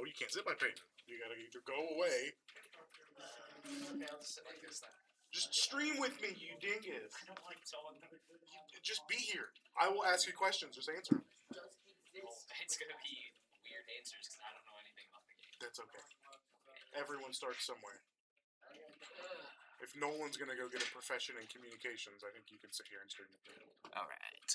you can't sit by Peyton. You gotta either go away. Okay, I'll just sit like this then. Just stream with me, you dingus. I don't like telling them. Just be here. I will ask you questions. Just answer them. Well, it's gonna be weird answers because I don't know anything about the game. That's okay. Everyone starts somewhere. If Nolan's gonna go get a profession in communications, I think you can sit here and stream with me. All right.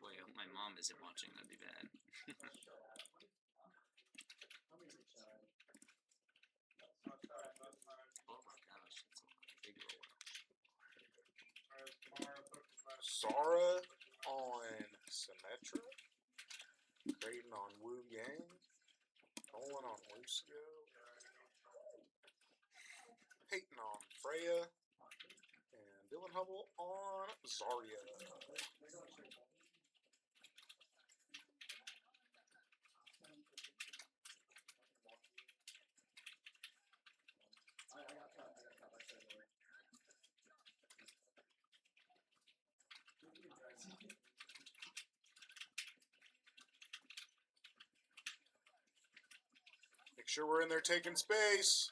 Boy, I hope my mom isn't watching. That'd be bad. Oh my gosh, that's a big roll. Zara on Symmetra. Creighton on Wu Yang. Nolan on Lucio. Peyton on Freya. And Dylan Hubble on Zarya. Make sure we're in there taking space.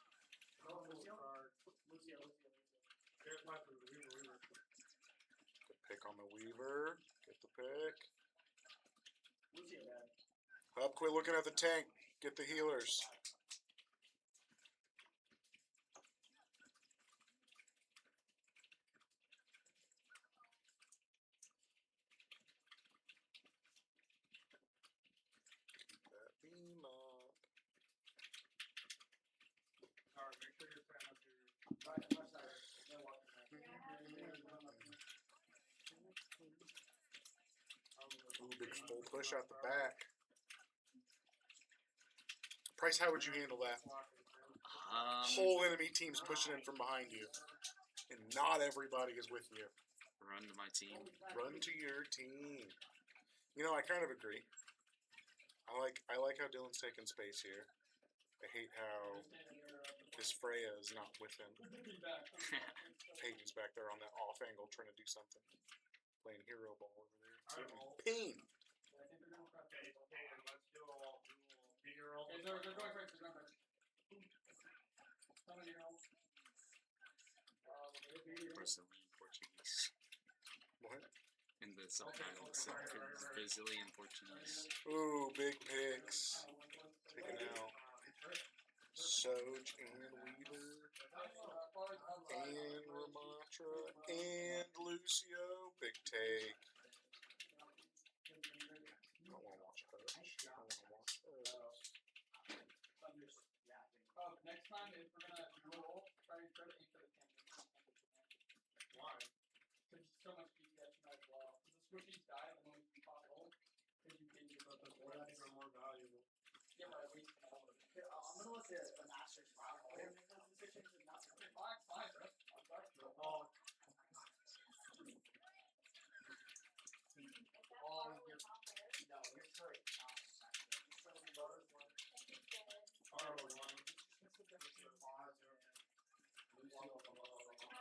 Good pick on the Weaver. Get the pick. Hub, quit looking at the tank. Get the healers. Keep that beam up. Ooh, big full push out the back. Pryce, how would you handle that? Whole enemy team's pushing in from behind you, and not everybody is with you. Run to my team. Run to your team. You know, I kind of agree. I like how Dylan's taking space here. I hate how his Freya is not with him. Peyton's back there on that off angle trying to do something. Playing hero ball over there. Pain. Brazilian Portuguese. What? In the subtitle, it said Brazilian Portuguese. Ooh, big picks. Taken out. Soj and Weaver. And Ramatra. And Lucio. Big take. I don't want to watch Hush. I want to watch Hush. Next time, if we're gonna roll, try to aim for the 10. Why? Because it's so much easier to as well. Because the squishies die the moment you pop roll. Because you can give up the squishies are more valuable. Yeah, but at least I'm gonna look at the Masters round. Fine, bro. I'm sorry. Oh. You're great.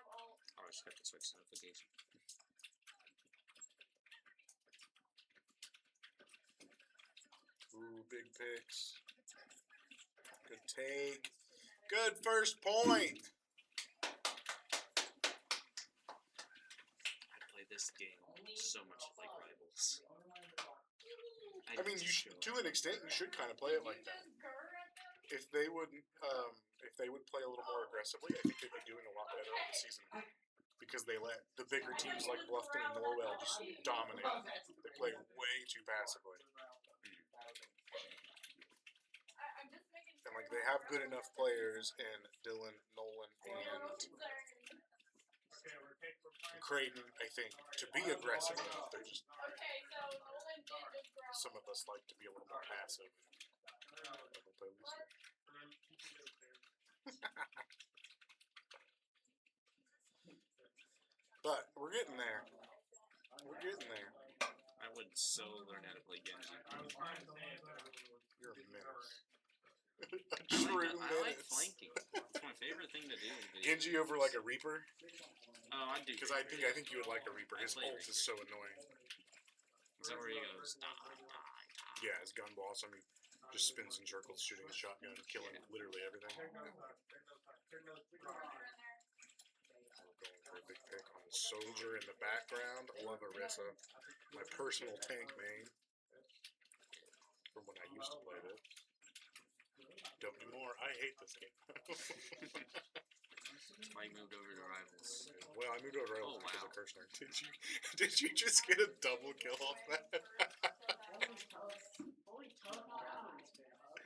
Oh, I just have to switch notification. Ooh, big picks. Good take. Good first point. I play this game so much like Rivals. I mean, you should, to an extent, you should kind of play it like that. If they would play a little more aggressively, I think they'd be doing a lot better in the season. Because they let the bigger teams like Bluffton and Norwell just dominate. They play way too passively. And like they have good enough players in Dylan, Nolan, and Creighton, I think, to be aggressive enough. They're just some of us like to be a little more passive. But we're getting there. We're getting there. I would so learn how to play Genji. You're a menace. A true I like menace. flanking. It's my favorite thing to do in video. Genji over like a Reaper? Oh, I do. Because I think you would like a Reaper. His ult is so annoying. Is that where he goes, die, die, die? Yeah, his gun boss. I mean, just spins in circles, shooting a shotgun, killing literally everything. We're going for a big pick on the soldier in the background. Love Arissa, my personal tank main from when I used to play this. Don't anymore. I hate this game. That's why he moved over to Rivals. Well, I moved over to Oh, because wow. of Kirshner. Did you just get a double kill off that?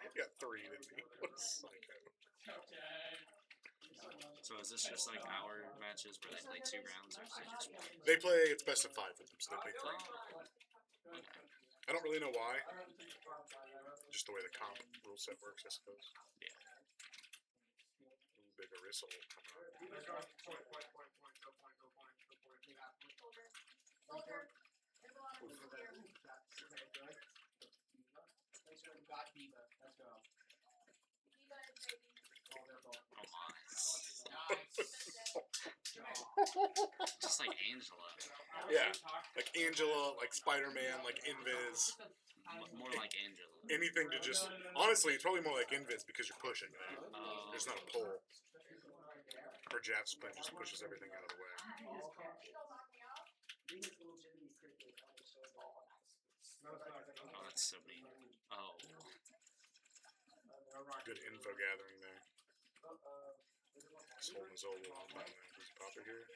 He got 3, didn't he? What a psycho. So is this just like our matches where they play 2 rounds, or is it just one? They play, it's best of 5 with them, so they play 3. Oh, okay. I don't really know why. Just the way the comp rule set works, I suppose. Yeah. Big Arissa will come out. Oh my. Just like Angela. Yeah, like Angela, like Spider-Man, like Invis. More like Angela. Anything to just... Honestly, it's probably more like Invis because you're pushing, man. There's not a pull. Or Jaspin just pushes everything out of the way. Oh, that's so mean. Oh. Good info gathering there. Just holding his old one time there. Does he pop it here?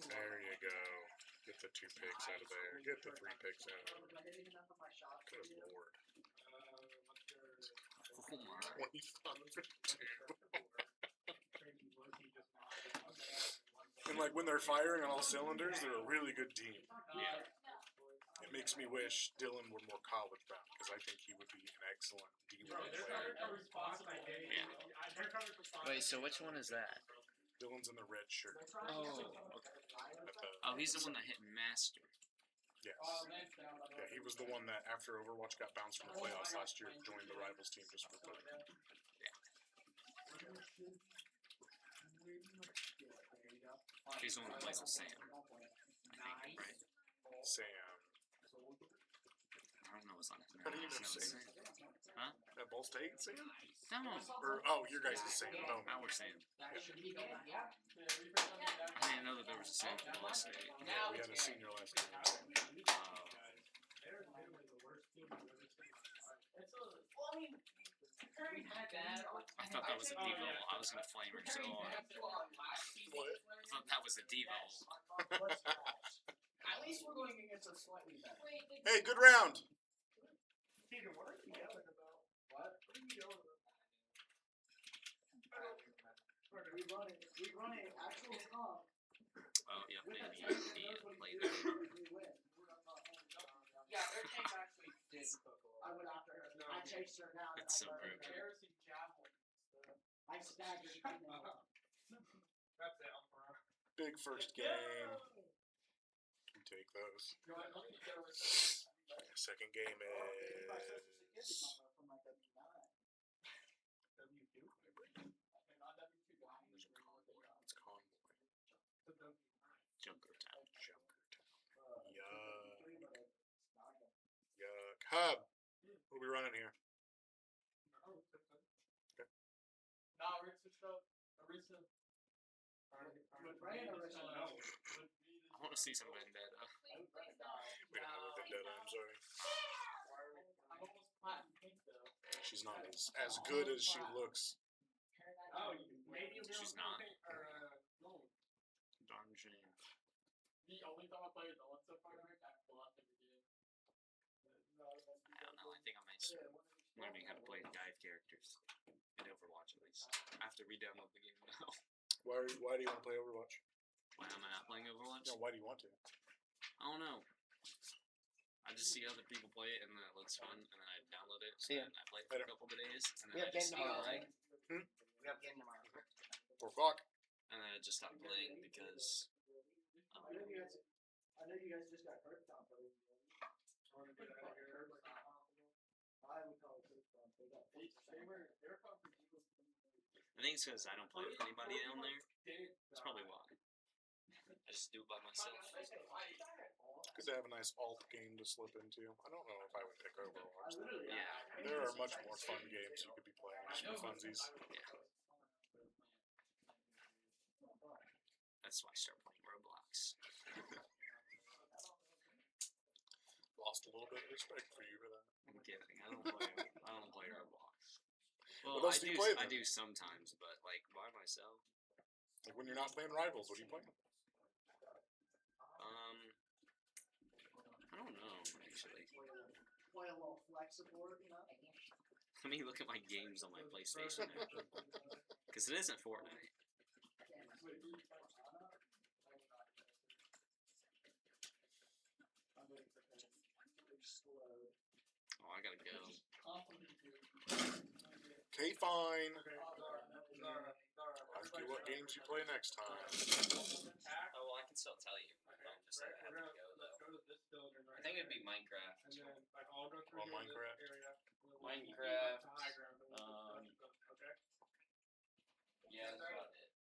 There you go. Get the 2 picks out of there. Get the 3 picks out. Good lord. Oh my. 25 for 2. And like when they're firing on all cylinders, they're a really good team. Yeah. It makes me wish Dylan were more college bound because I think he would be an excellent D-line player. Yeah. Wait, so which one is that? Dylan's in the red shirt. Oh, okay. Oh, he's the one that hit Master. Yes. Yeah, he was the one that after Overwatch got bounced from the playoffs last year joined the Rivals team just for fun. He's the one that plays with Sam. I think, right? Sam. I don't know his last name. How do you know I just Sam? it's Sam. Huh? At Ball State, Sam? No. Or, oh, your guys' is Sam. Oh, Our Sam. I didn't know that there was a Sam from Ball State. yeah, we had a senior last time. I thought that was a Devo. I was gonna flame her so hard. What? I thought that was a Devo. At least we're going against a slightly better. Hey, good round. Peter, what are you yelling about? What? What are you yelling about? We run an actual comp. Oh, yeah, with a maybe tank he that knows what played he's it. doing, we win. Yeah, their tank actually did. I went after her. I chased her down. It's so broken. Embarrassing javelin. I staggered. That's it. Big first game. We take those. Second game is... There's a convoy. It's convoy. Junker Town. Junkertown. Yuck. Yuck. Hub. What are we running here? I want to see some Vendetta. We don't have a vendetta, I'm sorry. She's not as good as she looks. She's not. Darn shame. The only time I played the Alexa fighter, I blocked every game. I don't know. I think I might start learning how to play dive characters in Overwatch at least. I have to re-download the game now. Why do you want to play Overwatch? Why am I not playing Overwatch? No, why do you want to? I don't know. I just see other people play it and then it looks fun, and then I download it See ya. and I play it for a couple of days, and We then I have just game stop tomorrow, playing. right? We have game tomorrow. 4 o'clock. And then I just stop playing because I know you guys just got hurt, Tom, but I would call it first time. They were coming from Eagles. I think it's because I don't play with anybody down there. That's probably why. I just do it by myself. Good to have a nice alt game to slip into. I don't know if I would pick Overwatch. Yeah. There are much more fun games you could be playing just for funsies. That's why I started playing Roblox. Lost a little bit of respect for you for that. I'm kidding. I don't play Roblox. Well, What else do you play I then? do sometimes, but like by myself. Like when you're not playing Rivals, what are you playing? I don't know actually. Play a little flexible, you know? Let me look at my games on my PlayStation because it isn't Fortnite. Oh, I gotta go. Okay, fine. Ask you what games you play next time. Oh well, I can still tell you. Just I have to go though. I think it'd be Minecraft. Well, Minecraft. Minecraft. Yeah, that's about it.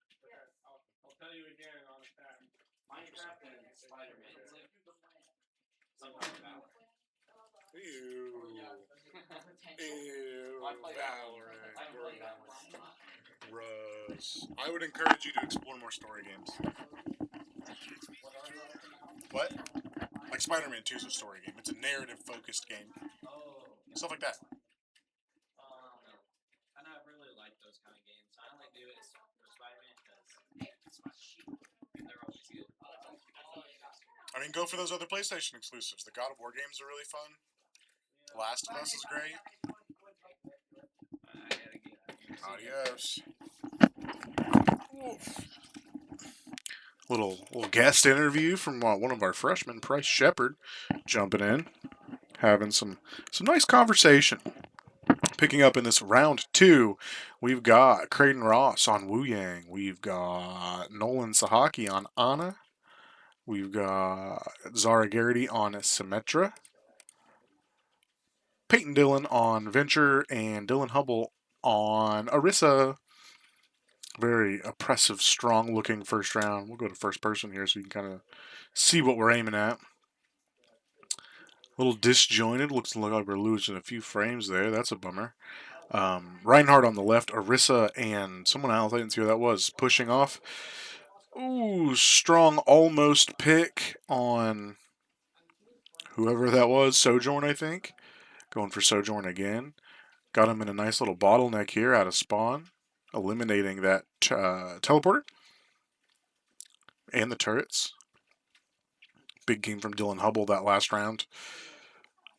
I'll tell you again on attack. Minecraft and Spider-Man 2. Something about it. Ew. I play that one. Valorant. I haven't played that one. Gross. I would encourage you to explore more story games. What? Like Spider-Man 2 is a story game. It's a narrative-focused game. Oh. Stuff like that. And I really like those kind of games. I only do it for Spider-Man because it's my sheep. They're always good. I mean, go for those other PlayStation exclusives. The God of War games are really fun. Last of Us is great. I gotta get. Adios. Little guest interview from one of our freshmen, Pryce Shepherd, jumping in, having some nice conversation. Picking up in this round 2, we've got Creighton Ross on Wu Yang. We've got Nolan Sahaki on Ana. We've got Zara Garrity on Symmetra. Peyton Dillon on Venture and Dylan Hubble on Arissa. Very oppressive, strong-looking first round. We'll go to first person here so you can kind of see what we're aiming at. A little disjointed. Looks like we're losing a few frames there. That's a bummer. Reinhardt on the left, Arissa and someone else, I didn't see who that was, pushing off. Ooh, strong almost pick on whoever that was, Sojourn, I think. Going for Sojourn again. Got him in a nice little bottleneck here out of spawn, eliminating that teleporter and the turrets. Big game from Dylan Hubble that last round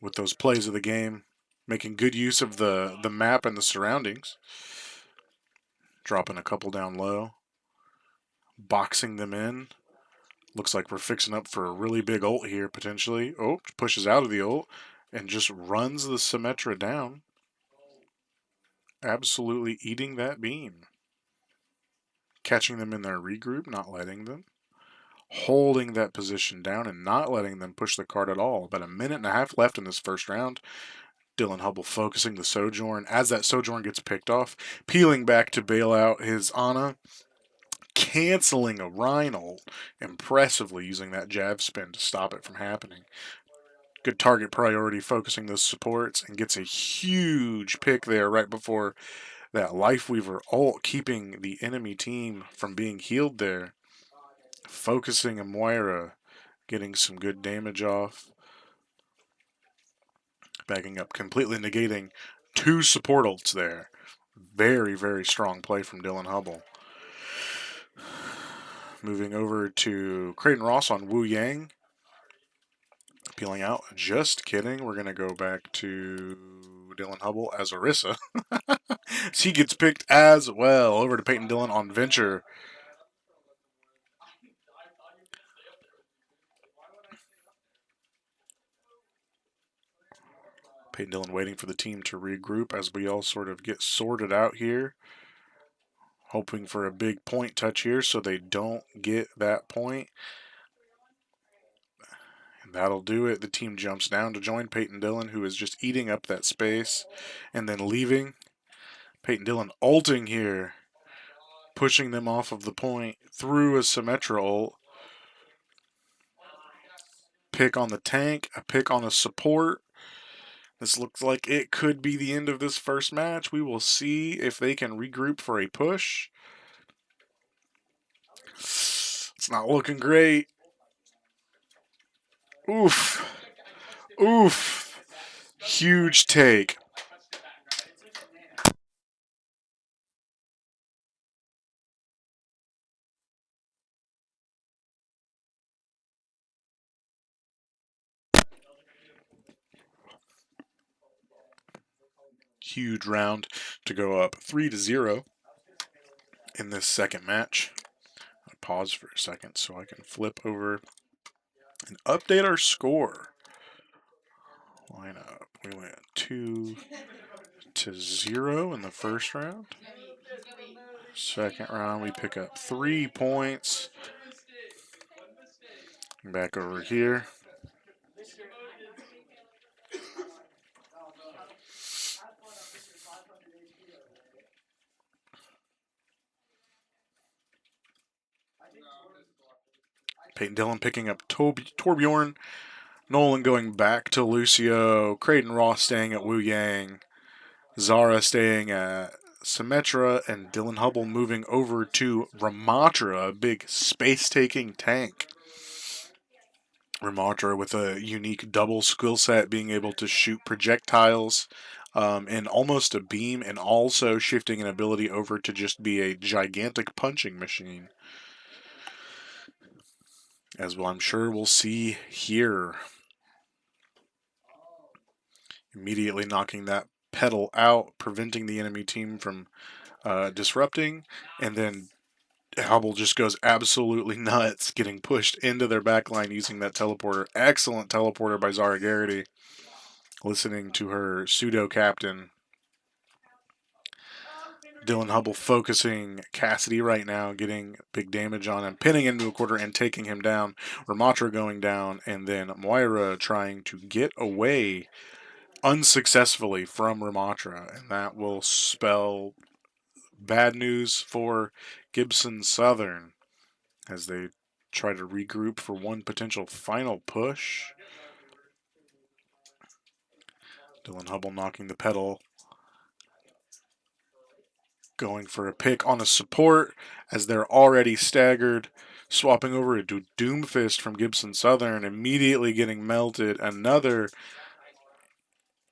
with those plays of the game, making good use of the map and the surroundings. Dropping a couple down low, boxing them in. Looks like we're fixing up for a really big ult here, potentially. Oh, pushes out of the ult and just runs the Symmetra down. Absolutely eating that beam. Catching them in their regroup, not letting them. Holding that position down and not letting them push the card at all. About a minute and a half left in this first round. Dylan Hubble focusing the Sojourn. As that Sojourn gets picked off, peeling back to bail out his Ana. Canceling a Rhine ult impressively, using that jab spin to stop it from happening. Good target priority, focusing those supports, and gets a huge pick there right before that Lifeweaver ult, keeping the enemy team from being healed there. Focusing Moira, getting some good damage off. Backing up, completely negating 2 support ults there. Very, very strong play from Dylan Hubble. Moving over to Creighton Ross on Wu Yang. Peeling out. Just kidding. We're going to go back to Dylan Hubble as Arissa. He gets picked as well. Over to Peyton Dillon on Venture. Peyton Dillon waiting for the team to regroup as we all sort of get sorted out here. Hoping for a big point touch here so they don't get that point. And that'll do it. The team jumps down to join Peyton Dillon, who is just eating up that space and then leaving. Peyton Dillon ulting here, pushing them off of the point through a Symmetra ult. pick on the tank, a pick on a support. This looks like it could be the end of this first match. We will see if they can regroup for a push. It's not looking great. Oof. Oof. Huge take. Huge round to go up 3-0 in this second match. I'll pause for a second so I can flip over and update our score. Lineup. We went 2-0 in the first round. Second round, we pick up 3 points. Back over here. Peyton Dillon picking up Torbjorn. Nolan going back to Lucio. Creighton Ross staying at Wu Yang. Zara staying at Symmetra. And Dylan Hubble moving over to Ramatra, a big space-taking tank. Ramatra with a unique double skill set, being able to shoot projectiles in almost a beam, and also shifting an ability over to just be a gigantic punching machine. As well, I'm sure we'll see here. Immediately knocking that pedal out, preventing the enemy team from disrupting, and then Hubble just goes absolutely nuts, getting pushed into their backline using that teleporter. Excellent teleporter by Zara Garrity, listening to her pseudo-captain. Dylan Hubble focusing Cassidy right now, getting big damage on him, pinning into a quarter and taking him down. Ramatra going down, and then Moira trying to get away unsuccessfully from Ramatra, and that will spell bad news for Gibson Southern as they try to regroup for one potential final push. Dylan Hubble knocking the pedal, going for a pick on a support as they're already staggered, swapping over to Doomfist from Gibson Southern, immediately getting melted. Another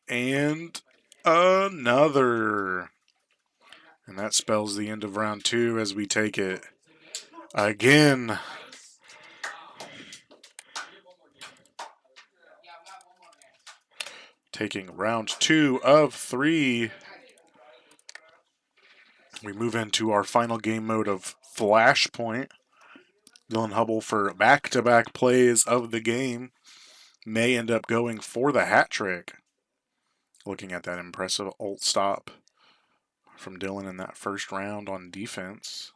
and another. And that spells the end of round 2 as we take it again. Taking round 2 of 3. We move into our final game mode of Flashpoint. Dylan Hubble for back-to-back plays of the game may end up going for the hat trick. Looking at that impressive ult stop from Dylan in that first round on defense.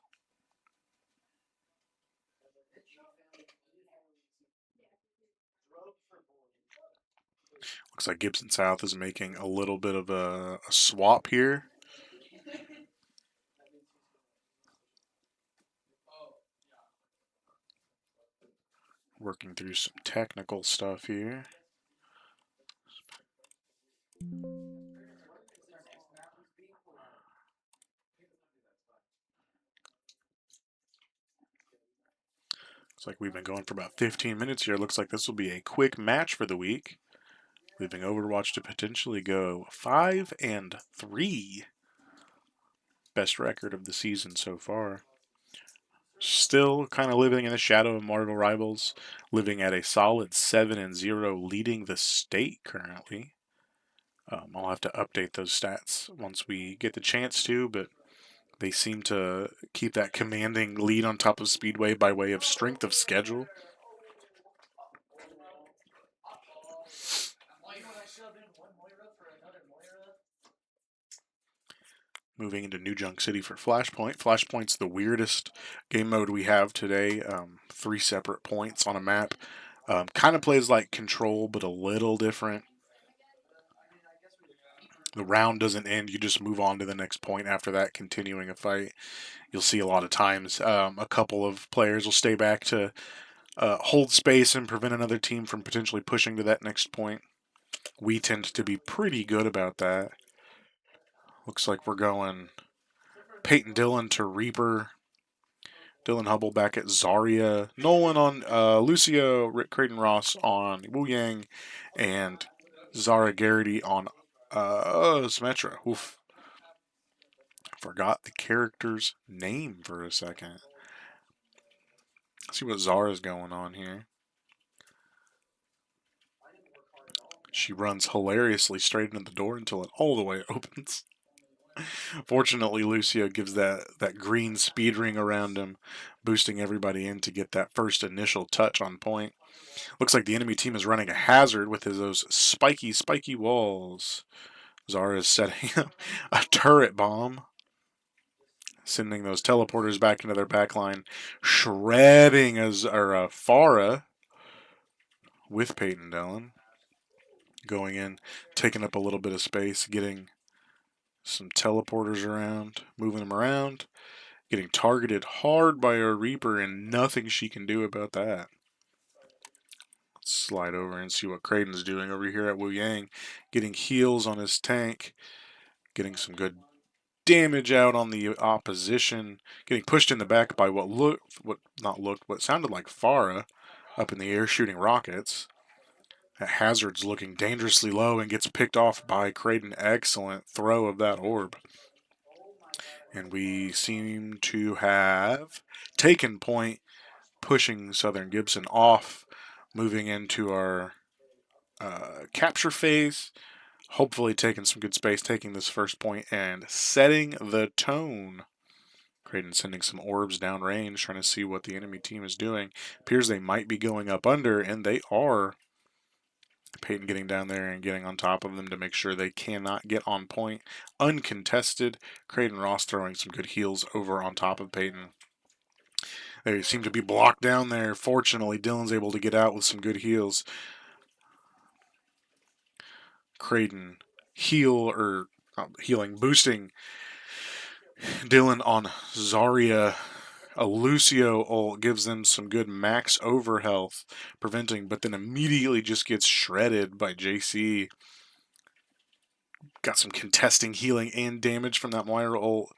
Looks like Gibson South is making a little bit of a swap here. Working through some technical stuff here. Looks like we've been going for about 15 minutes here. Looks like this will be a quick match for the week, leaving Overwatch to potentially go 5-3. Best record of the season so far. Still kind of living in the shadow of Marvel Rivals, living at a solid 7-0, leading the state currently. I'll have to update those stats once we get the chance to, but they seem to keep that commanding lead on top of Speedway by way of strength of schedule. Moving into New Junk City for Flashpoint. Flashpoint's the weirdest game mode we have today. 3 separate points on a map. Kind of plays like Control, but a little different. The round doesn't end. You just move on to the next point after that, continuing a fight. You'll see a lot of times a couple of players will stay back to hold space and prevent another team from potentially pushing to that next point. We tend to be pretty good about that. Looks like we're going Peyton Dillon to Reaper. Dylan Hubble back at Zarya. Nolan on Lucio. Rick Creighton Ross on Wu Yang. And Zara Garrity on Symmetra. Oof. Forgot the character's name for a second. Let's see what Zara's going on here. She runs hilariously straight into the door until it all the way opens. Fortunately, Lucio gives that green speed ring around him, boosting everybody in to get that first initial touch on point. Looks like the enemy team is running a hazard with those spiky walls. Zara is setting up a turret bomb, sending those teleporters back into their backline, shredding Farah with Peyton Dillon. Going in, taking up a little bit of space, getting some teleporters around, moving them around, getting targeted hard by our Reaper, and nothing she can do about that. Let's slide over and see what Creighton's doing over here at Wu Yang. Getting heals on his tank, getting some good damage out on the opposition, getting pushed in the back by what sounded like Farah up in the air shooting rockets. That Hazard's looking dangerously low and gets picked off by Creighton. Excellent throw of that orb. And we seem to have taken point, pushing Southern Gibson off, moving into our capture phase. Hopefully taking some good space, taking this first point and setting the tone. Creighton sending some orbs downrange, trying to see what the enemy team is doing. Appears they might be going up under, and they are. Peyton getting down there and getting on top of them to make sure they cannot get on point uncontested. Creighton Ross throwing some good heals over on top of Peyton. They seem to be blocked down there. Fortunately, Dylan's able to get out with some good heals. Creighton boosting Dylan on Zarya. A Lucio ult gives them some good max over health, preventing, but then immediately just gets shredded by JC. Got some contesting healing and damage from that Moira ult.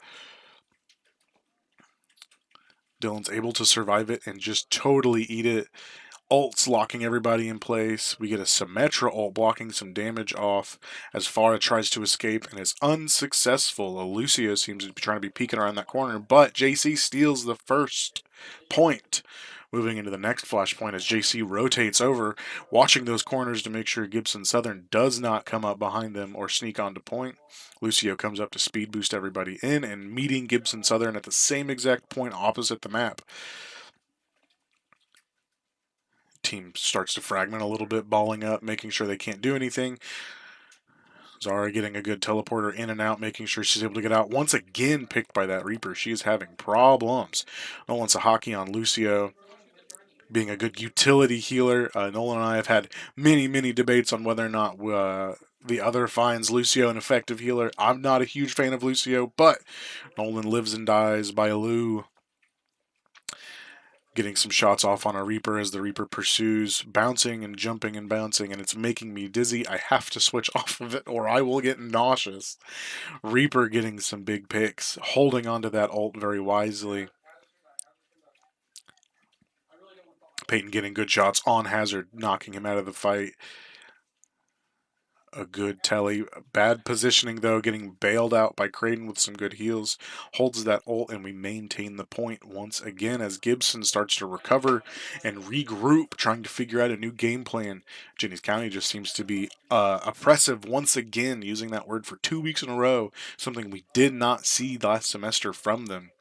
Dylan's able to survive it and just totally eat it. Ults locking everybody in place. We get a Symmetra ult blocking some damage off as Farah tries to escape and is unsuccessful. Lucio seems to be trying to be peeking around that corner, but JC steals the first point. Moving into the next flashpoint as JC rotates over, watching those corners to make sure Gibson Southern does not come up behind them or sneak onto point. Lucio comes up to speed boost everybody in and meeting Gibson Southern at the same exact point opposite the map. Team starts to fragment a little bit, balling up, making sure they can't do anything. Zara getting a good teleporter in and out, making sure she's able to get out. Once again picked by that Reaper. She is having problems. Nolan Sahaki on Lucio, being a good utility healer. Nolan and I have had many debates on whether or not the other finds Lucio an effective healer. I'm not a huge fan of Lucio, but Nolan lives and dies by Lou. Getting some shots off on a Reaper as the Reaper pursues, bouncing and jumping and bouncing, and it's making me dizzy. I have to switch off of it or I will get nauseous. Reaper getting some big picks, holding onto that ult very wisely. Peyton getting good shots on Hazard, knocking him out of the fight. A good telly. Bad positioning, though, getting bailed out by Creighton with some good heals. Holds that ult, and we maintain the point once again as Gibson starts to recover and regroup, trying to figure out a new game plan. Jennings County just seems to be oppressive once again, using that word for 2 weeks in a row, something we did not see last semester from them.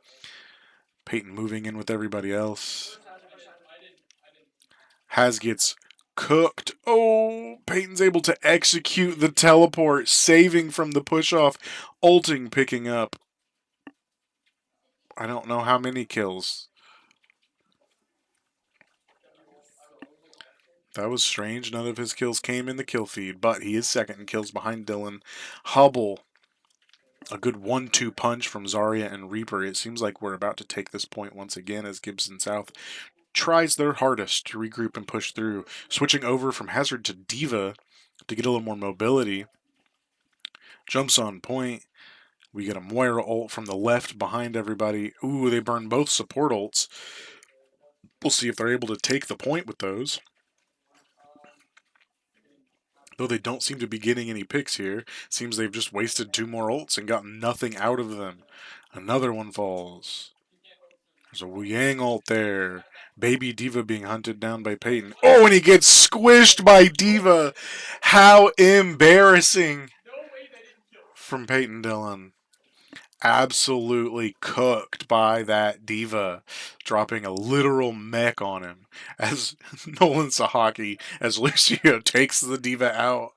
Peyton moving in with everybody else. Has gets cooked. Oh, Peyton's able to execute the teleport, saving from the push-off, ulting, picking up. I don't know how many kills. That was strange. None of his kills came in the kill feed, but he is second in kills behind Dylan. Hubble. A good 1-2 punch from Zarya and Reaper. It seems like we're about to take this point once again as Gibson South tries their hardest to regroup and push through, switching over from Hazard to Diva to get a little more mobility. Jumps on point. We get a Moira ult from the left behind everybody. Ooh, they burn both support ults. We'll see if they're able to take the point with those. Though they don't seem to be getting any picks here. Seems they've just wasted 2 more ults and got nothing out of them. Another one falls. There's a Wu Yang ult there. Baby Diva being hunted down by Peyton. Oh, and he gets squished by Diva. How embarrassing from Peyton Dillon. Absolutely cooked by that Diva, dropping a literal mech on him as Nolan Sahaki, as Lucio takes the Diva out.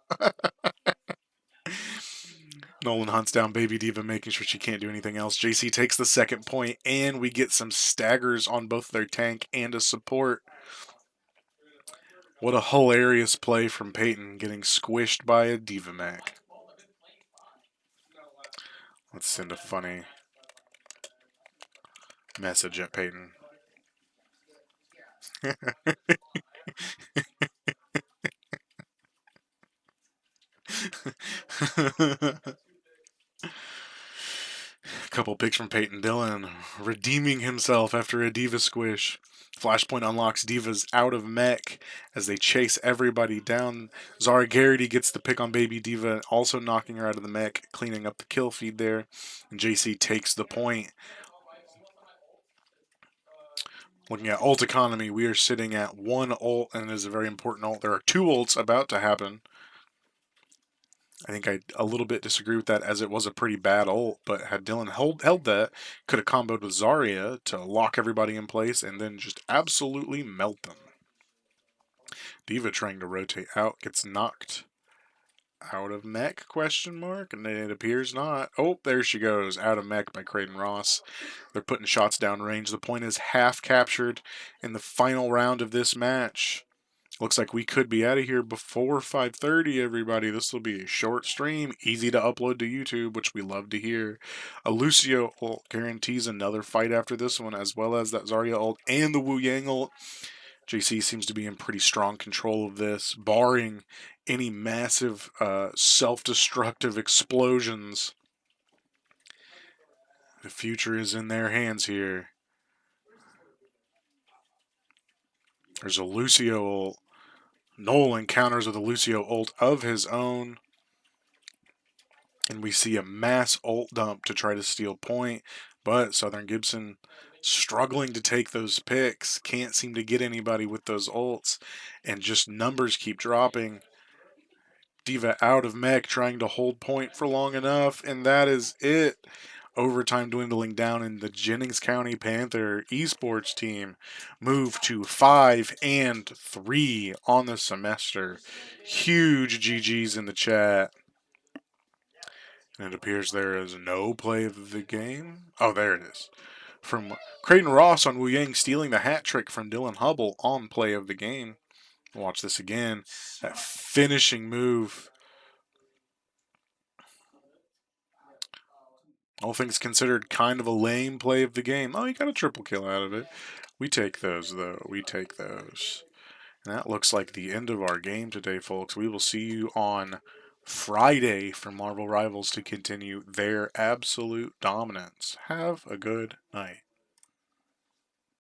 Nolan hunts down Baby Diva, making sure she can't do anything else. JC takes the second point, and we get some staggers on both their tank and a support. What a hilarious play from Peyton, getting squished by a Diva mech. Let's send a funny message at Peyton. Couple picks from Peyton Dillon, redeeming himself after a Diva squish. Flashpoint unlocks Divas out of mech as they chase everybody down. Zara Garrity gets the pick on Baby Diva, also knocking her out of the mech, cleaning up the kill feed there. And JC takes the point. Looking at ult economy, we are sitting at 1 ult, and it is a very important ult. There are 2 ults about to happen. I think I a little bit disagree with that, as it was a pretty bad ult, but had Dylan held that, could have comboed with Zarya to lock everybody in place and then just absolutely melt them. Diva trying to rotate out, gets knocked out of mech, question mark, and it appears not. Oh, there she goes, out of mech by Creighton Ross. They're putting shots down range. The point is half captured in the final round of this match. Looks like we could be out of here before 5:30, everybody. This will be a short stream, easy to upload to YouTube, which we love to hear. A Lucio ult guarantees another fight after this one, as well as that Zarya ult and the Wu Yang ult. JC seems to be in pretty strong control of this, barring any massive self-destructive explosions. The future is in their hands here. There's a Lucio ult. Nolan counters with a Lucio ult of his own. And we see a mass ult dump to try to steal point. But Southern Gibson struggling to take those picks. Can't seem to get anybody with those ults. And just numbers keep dropping. Diva out of mech, trying to hold point for long enough. And that is it. Overtime dwindling down, and the Jennings County Panther Esports team move to 5-3 on the semester. Huge GGs in the chat. And it appears there is no play of the game. Oh, there it is. From Creighton Ross on Wu Yang, stealing the hat trick from Dylan Hubble on play of the game. Watch this again. That finishing move. All things considered, kind of a lame play of the game. Oh, he got a triple kill out of it. We take those, though. We take those. And that looks like the end of our game today, folks. We will see you on Friday for Marvel Rivals to continue their absolute dominance. Have a good night.